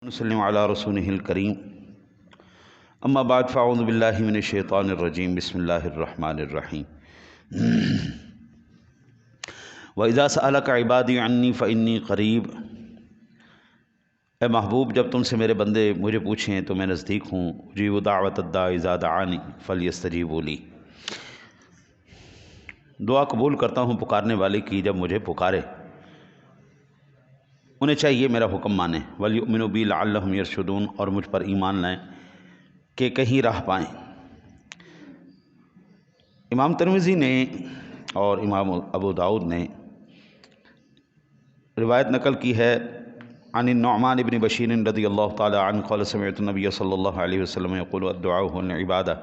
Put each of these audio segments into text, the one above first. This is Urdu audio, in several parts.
وسلم علی رسولہ الکریم اما بعد فاعوذ باللہ من الشیطان الرجیم بسم اللہ الرحمن الرحیم وَإِذَا سَأَلَكَ عِبَادِي عَنِّي فَإِنِّي قَرِيب، اے محبوب جب تم سے میرے بندے مجھے پوچھیں تو میں نزدیک ہوں، اجیب دعوت الداعی اذا دعانی فلیستجیبوا لی، دعا قبول کرتا ہوں پکارنے والے کی جب مجھے پکارے، انہیں چاہیے میرا حکم مانیں، وَلْيُؤْمِنُوا بِي لَعَلَّهُمْ يَرْشُدُونَ، اور مجھ پر ایمان لائیں کہ کہیں راہ پائیں۔ امام ترمذی نے اور امام ابو داؤد نے روایت نقل کی ہے عن النعمان بن بشیر رضی اللہ تعالی عنہ قال سمعت النبی صلی اللہ علیہ وسلم يقول الدعاء هو العبادہ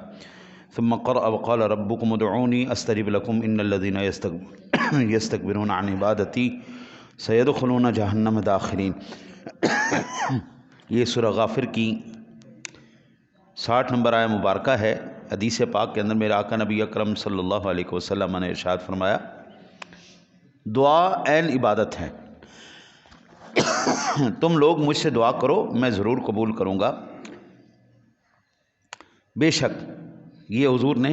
ثم قرأ وقال ربكم ادعوني استجب لكم ان الذين يستكبرون عن عبادتي سيدخلون جہنم داخرین۔ یہ سورہ غافر کی 60 نمبر آیہ مبارکہ ہے۔ حدیث پاک کے اندر میرے آقا نبی اکرم صلی اللہ علیہ وسلم نے ارشاد فرمایا، دعا عین عبادت ہے، تم لوگ مجھ سے دعا کرو میں ضرور قبول کروں گا۔ بے شک یہ حضور نے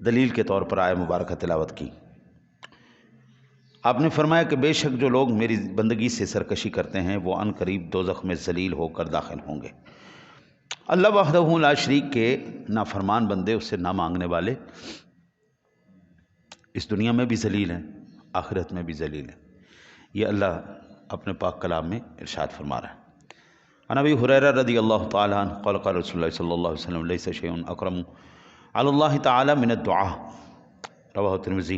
دلیل کے طور پر آیہ مبارکہ تلاوت کی۔ آپ نے فرمایا کہ بے شک جو لوگ میری بندگی سے سرکشی کرتے ہیں وہ عن قریب دوزخ میں ذلیل ہو کر داخل ہوں گے۔ اللہ وحدہ لا شریک کے نافرمان بندے، اس سے نہ مانگنے والے اس دنیا میں بھی ذلیل ہیں، آخرت میں بھی ذلیل ہیں۔ یہ اللہ اپنے پاک کلام میں ارشاد فرما رہا ہے۔ عن ابی ہریرہ رضی اللہ تعالی عنہ قال قال رسول اللہ صلی اللہ علیہ وسلم لیس شیء اکرم علی اللہ تعالی من الدعاء، رواه ترمذی۔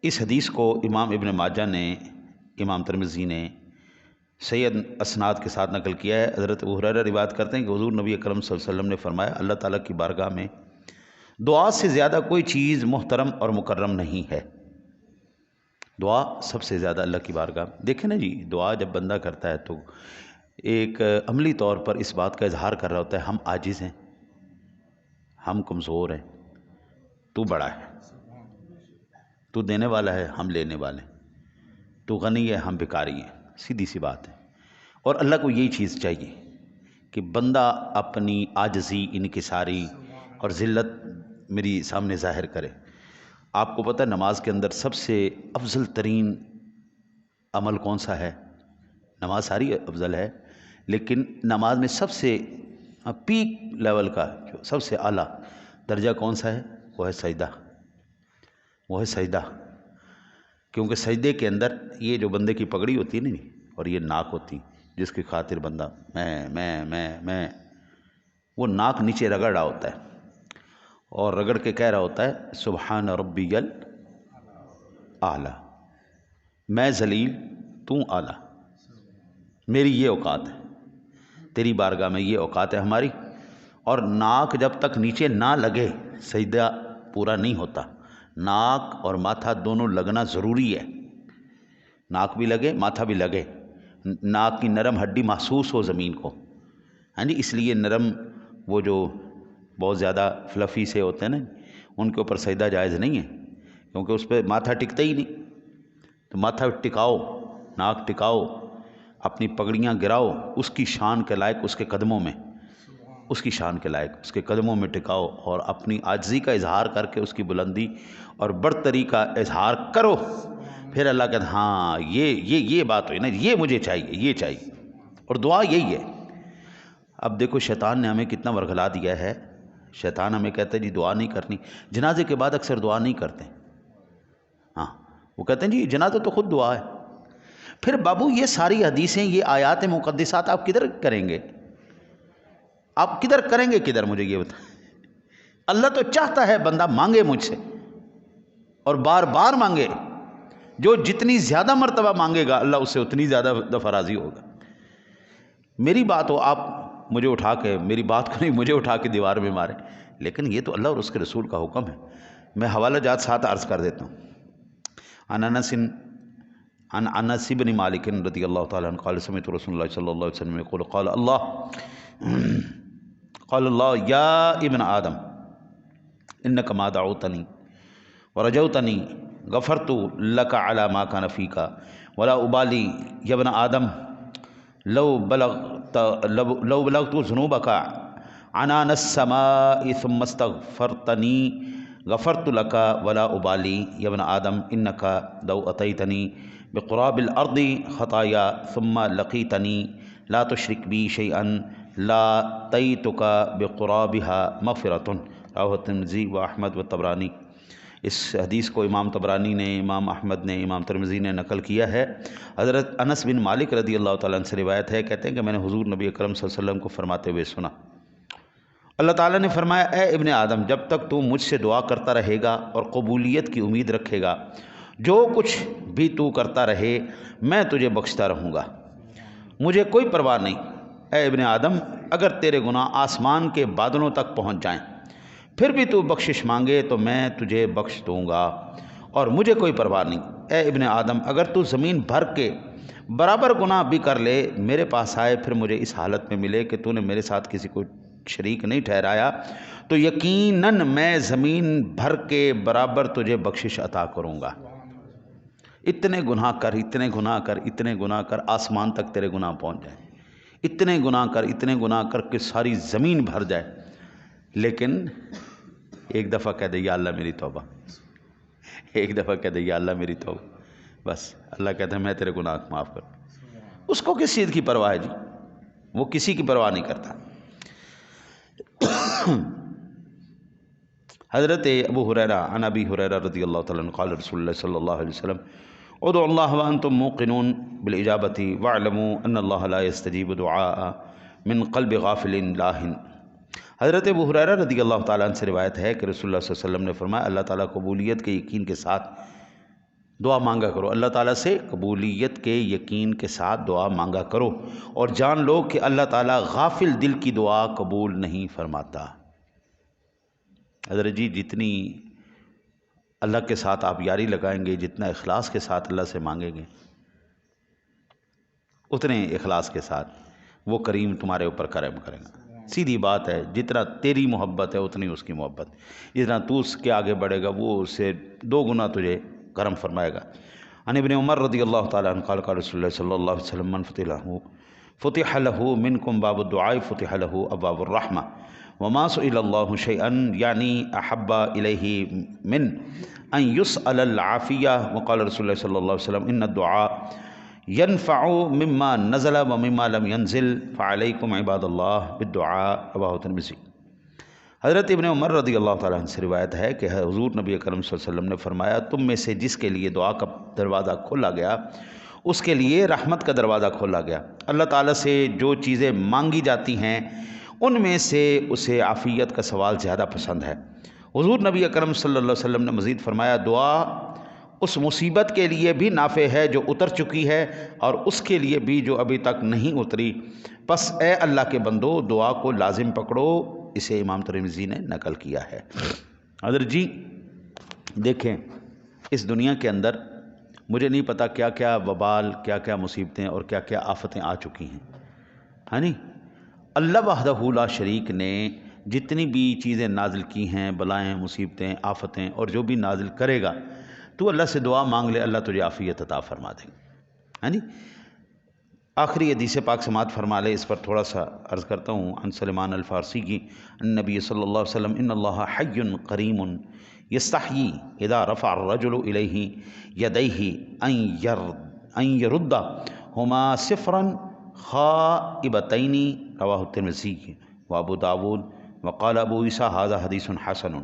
اس حدیث کو امام ابن ماجہ نے، امام ترمذی نے سید اسناد کے ساتھ نقل کیا ہے۔ حضرت ابو ہریرہ روایت کرتے ہیں کہ حضور نبی اکرم صلی اللہ علیہ وسلم نے فرمایا، اللہ تعالیٰ کی بارگاہ میں دعا سے زیادہ کوئی چیز محترم اور مکرم نہیں ہے۔ دعا سب سے زیادہ اللہ کی بارگاہ میں، دیکھیں نا جی، دعا جب بندہ کرتا ہے تو ایک عملی طور پر اس بات کا اظہار کر رہا ہوتا ہے، ہم عاجز ہیں، ہم کمزور ہیں، تو بڑا ہے، تو دینے والا ہے، ہم لینے والے ہیں، تو غنی ہے، ہم بھکاری ہیں، سیدھی سی بات ہے۔ اور اللہ کو یہی چیز چاہیے کہ بندہ اپنی عاجزی، انکساری اور ذلت میری سامنے ظاہر کرے۔ آپ کو پتہ ہے نماز کے اندر سب سے افضل ترین عمل کون سا ہے؟ نماز ساری افضل ہے، لیکن نماز میں سب سے پیک لیول کا جو سب سے اعلیٰ درجہ کون سا ہے؟ وہ ہے سجدہ، وہ ہے سجدہ۔ کیونکہ سجدے کے اندر یہ جو بندے کی پگڑی ہوتی ہے نا اور یہ ناک ہوتی جس کی خاطر بندہ میں وہ ناک نیچے رگڑ رہا ہوتا ہے اور رگڑ کے کہہ رہا ہوتا ہے سبحان ربی الاعلیٰ، میں ذلیل تو اعلیٰ، میری یہ اوقات ہے، تیری بارگاہ میں یہ اوقات ہے ہماری۔ اور ناک جب تک نیچے نہ لگے سجدہ پورا نہیں ہوتا۔ ناک اور ماتھا دونوں لگنا ضروری ہے، ناک بھی لگے ماتھا بھی لگے، ناک کی نرم ہڈی محسوس ہو زمین کو، ہاں جی، اس لیے نرم وہ جو بہت زیادہ فلفی سے ہوتے ہیں نا ان کے اوپر سجدہ جائز نہیں ہے، کیونکہ اس پہ ماتھا ٹکتا ہی نہیں۔ تو ماتھا ٹکاؤ، ناک ٹکاؤ، اپنی پگڑیاں گراؤ اس کی شان کے لائق، اس کے قدموں میں، اس کی شان کے لائق اس کے قدموں میں ٹکاؤ اور اپنی عاجزی کا اظہار کر کے اس کی بلندی اور برتری کا اظہار کرو۔ پھر اللہ کہتا ہے ہاں یہ بات ہوئی نا، یہ مجھے چاہیے، یہ چاہیے، اور دعا یہی ہے۔ اب دیکھو شیطان نے ہمیں کتنا ورغلا دیا ہے، شیطان ہمیں کہتا ہے جی دعا نہیں کرنی، جنازے کے بعد اکثر دعا نہیں کرتے، ہاں وہ کہتے ہیں جی جنازہ تو خود دعا ہے۔ پھر بابو یہ ساری حدیثیں، یہ آیات مقدسات آپ کدھر کریں گے؟ آپ کدھر کریں گے کدھر؟ مجھے یہ بتائیں۔ اللہ تو چاہتا ہے بندہ مانگے مجھ سے اور بار بار مانگے، جو جتنی زیادہ مرتبہ مانگے گا اللہ اس سے اتنی زیادہ دفعہ راضی ہوگا۔ میری بات ہو آپ مجھے اٹھا کے، میری بات کو نہیں مجھے اٹھا کے دیوار میں ماریں، لیکن یہ تو اللہ اور اس کے رسول کا حکم ہے۔ میں حوالہ جات ساتھ عرض کر دیتا ہوں۔ عن انس بن مالک رضی اللہ تعالیٰ عنہ قال سمعت رسول اللہ صلی اللہ علیہ وسلم يقول قال اللہ یا ابن آدم انک ما دعوتنی ورجوتنی غفرت لک علی ما کان فیک ولا ابالی یا ابن آدم لو بلغت ذنوبک عنان السماء ثم استغفرتنی غفرت لک ولا ابالی یا ابن آدم انک لو اتیتنی بقراب الارض خطایا ثم لقیتنی لا تشرک بی شیئا لا تیتک بقرابها مغفرۃ، رواه الترمذی و احمد و طبرانی۔ اس حدیث کو امام طبرانی نے، امام احمد نے، امام ترمذی نے نقل کیا ہے۔ حضرت انس بن مالک رضی اللہ تعالیٰ عنہ سے روایت ہے، کہتے ہیں کہ میں نے حضور نبی اکرم صلی اللہ علیہ وسلم کو فرماتے ہوئے سنا، اللہ تعالیٰ نے فرمایا، اے ابن آدم، جب تک تو مجھ سے دعا کرتا رہے گا اور قبولیت کی امید رکھے گا، جو کچھ بھی تو کرتا رہے میں تجھے بخشتا رہوں گا، مجھے کوئی پرواہ نہیں۔ اے ابن آدم، اگر تیرے گناہ آسمان کے بادلوں تک پہنچ جائیں پھر بھی تو بخشش مانگے تو میں تجھے بخش دوں گا اور مجھے کوئی پرواہ نہیں۔ اے ابن آدم، اگر تو زمین بھر کے برابر گناہ بھی کر لے، میرے پاس آئے، پھر مجھے اس حالت میں ملے کہ تو نے میرے ساتھ کسی کو شریک نہیں ٹھہرایا، تو یقیناً میں زمین بھر کے برابر تجھے بخشش عطا کروں گا۔ اتنے گناہ کر، اتنے گناہ کر، اتنے گناہ کر، آسمان تک تیرے گناہ پہنچ جائیں، اتنے گناہ کر، اتنے گناہ کر کہ ساری زمین بھر جائے، لیکن ایک دفعہ کہہ دے یا اللہ میری توبہ، ایک دفعہ کہہ دے یا اللہ میری توبہ، بس اللہ کہتا ہے میں تیرے گناہ معاف کروں۔ اس کو کس چیز کی پرواہ ہے جی؟ وہ کسی کی پرواہ نہیں کرتا۔ حضرت ابو ہریرہ عن ابی ہریرہ رضی اللہ تعالیٰ عنہ قال رسول اللہ صلی اللہ علیہ وسلم ادعوا اللہ وانتم موقنون بالاجابۃ واعلموا ان اللہ لا يستجیب دعاء من قلب غافل لاہن۔ حضرت ابو ہریرہ رضی اللہ تعالیٰ عنہ سے روایت ہے کہ رسول اللہ صلی اللہ علیہ وسلم نے فرمایا، اللہ تعالیٰ قبولیت کے یقین کے ساتھ دعا مانگا کرو، اللہ تعالیٰ سے قبولیت کے یقین کے ساتھ دعا مانگا کرو، اور جان لو کہ اللہ تعالیٰ غافل دل کی دعا قبول نہیں فرماتا۔ حضرت جی، جتنی اللہ کے ساتھ آپ یاری لگائیں گے، جتنا اخلاص کے ساتھ اللہ سے مانگیں گے، اتنے اخلاص کے ساتھ وہ کریم تمہارے اوپر کرم کرے گا۔ سیدھی بات ہے، جتنا تیری محبت ہے اتنی اس کی محبت، جتنا تو اس کے آگے بڑھے گا وہ اس سے 2 گنا تجھے کرم فرمائے گا۔ عن ابن عمر رضی اللہ تعالیٰ عنہ قال قال رسول اللہ صلی اللہ علیہ وسلم من فتح له منکم باب الدعاء فتح له ابواب الرحمہ وما سئل اللہ شیئا یعنی احب الیہ من ان یسأل العافیہ وقال رسول اللہ صلی اللہ علیہ وسلم ان الدعاء ينفع مما نزل ومما لم ينزل فعليكم عباد اللہ بالدعاء، رواه الترمذی۔ حضرت ابن عمر رضی اللہ تعالیٰ عنہ سے روایت ہے کہ حضور نبی اکرم صلی اللہ علیہ وسلم نے فرمایا، تم میں سے جس کے لیے دعا کا دروازہ کھولا گیا اس کے لیے رحمت کا دروازہ کھولا گیا۔ اللہ تعالیٰ سے جو چیزیں مانگی جاتی ہیں ان میں سے اسے عافیت کا سوال زیادہ پسند ہے۔ حضور نبی اکرم صلی اللہ علیہ وسلم نے مزید فرمایا، دعا اس مصیبت کے لیے بھی نافع ہے جو اتر چکی ہے اور اس کے لیے بھی جو ابھی تک نہیں اتری، پس اے اللہ کے بندو دعا کو لازم پکڑو۔ اسے امام ترمذی نے نقل کیا ہے۔ حضرت جی دیکھیں، اس دنیا کے اندر مجھے نہیں پتا کیا کیا وبال، کیا کیا مصیبتیں اور کیا کیا آفتیں آ چکی ہیں، ہاں نہیں؟ اللہ وحدہ لا شریک نے جتنی بھی چیزیں نازل کی ہیں، بلائیں، مصیبتیں، آفتیں، اور جو بھی نازل کرے گا، تو اللہ سے دعا مانگ لے، اللہ تجھے عافیت عطا فرما دے گا، ہاں جی؟ آخری حدیث پاک سماعت فرما لے، اس پر تھوڑا سا عرض کرتا ہوں۔ عن سلمان الفارسی کی النبی صلی اللہ علیہ وسلم ان اللہ حی قریم یستحیی اذا رفع الرجل الیہ یدیہ ان یردہما صفرا خائبتین، رواہ الترمذی و ابو داود وقال ابو عیسیٰ ھذا حدیث حسن۔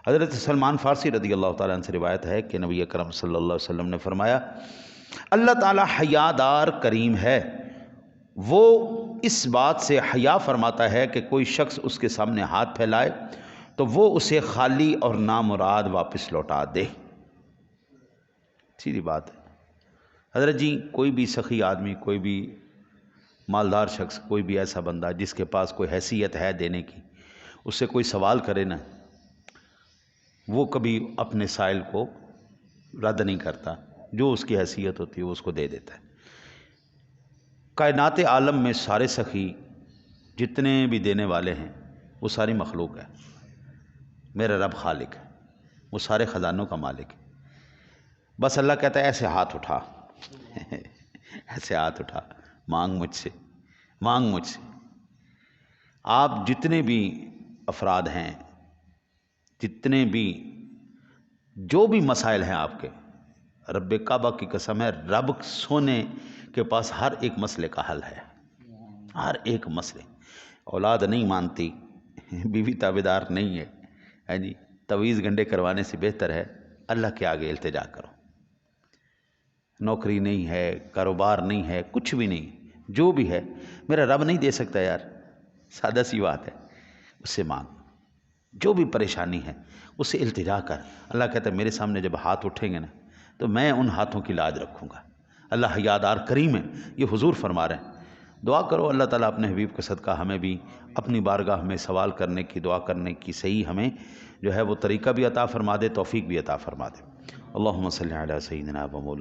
حضرت سلمان فارسی رضی اللہ تعالیٰ عنہ سے روایت ہے کہ نبی اکرم صلی اللہ علیہ وسلم نے فرمایا، اللہ تعالیٰ حیادار کریم ہے، وہ اس بات سے حیا فرماتا ہے کہ کوئی شخص اس کے سامنے ہاتھ پھیلائے تو وہ اسے خالی اور نامراد واپس لوٹا دے۔ سیدھی بات ہے حضرت جی، کوئی بھی سخی آدمی، کوئی بھی مالدار شخص، کوئی بھی ایسا بندہ جس کے پاس کوئی حیثیت ہے دینے کی، اس سے کوئی سوال کرے نا، وہ کبھی اپنے سائل کو رد نہیں کرتا، جو اس کی حیثیت ہوتی ہے وہ اس کو دے دیتا ہے۔ کائنات عالم میں سارے سخی جتنے بھی دینے والے ہیں وہ ساری مخلوق ہے، میرا رب خالق ہے، وہ سارے خزانوں کا مالک ہے۔ بس اللہ کہتا ہے ایسے ہاتھ اٹھا ایسے ہاتھ اٹھا، مانگ مجھ سے، مانگ مجھ سے۔ آپ جتنے بھی افراد ہیں، جتنے بھی جو بھی مسائل ہیں آپ کے، رب کعبہ کی قسم ہے، رب سونے کے پاس ہر ایک مسئلے کا حل ہے، ہر ایک مسئلے۔ اولاد نہیں مانتی، بیوی تابیدار نہیں ہے، ہاں جی، تویز گنڈے کروانے سے بہتر ہے اللہ کے آگے التجا کرو۔ نوکری نہیں ہے، کاروبار نہیں ہے، کچھ بھی نہیں، جو بھی ہے میرا رب نہیں دے سکتا یار، سادہ سی بات ہے، اس سے مانگ۔ جو بھی پریشانی ہے اس سے التجا کر۔ اللہ کہتا ہے میرے سامنے جب ہاتھ اٹھیں گے نا تو میں ان ہاتھوں کی لاج رکھوں گا۔ اللہ حیادار کریم ہے، یہ حضور فرما رہے ہیں۔ دعا کرو اللہ تعالیٰ اپنے حبیب کا صدقہ ہمیں بھی اپنی بارگاہ میں سوال کرنے کی، دعا کرنے کی صحیح ہمیں جو ہے وہ طریقہ بھی عطا فرما دے، توفیق بھی عطا فرما دے۔ اللہم صلی علی سیدنا و مولانا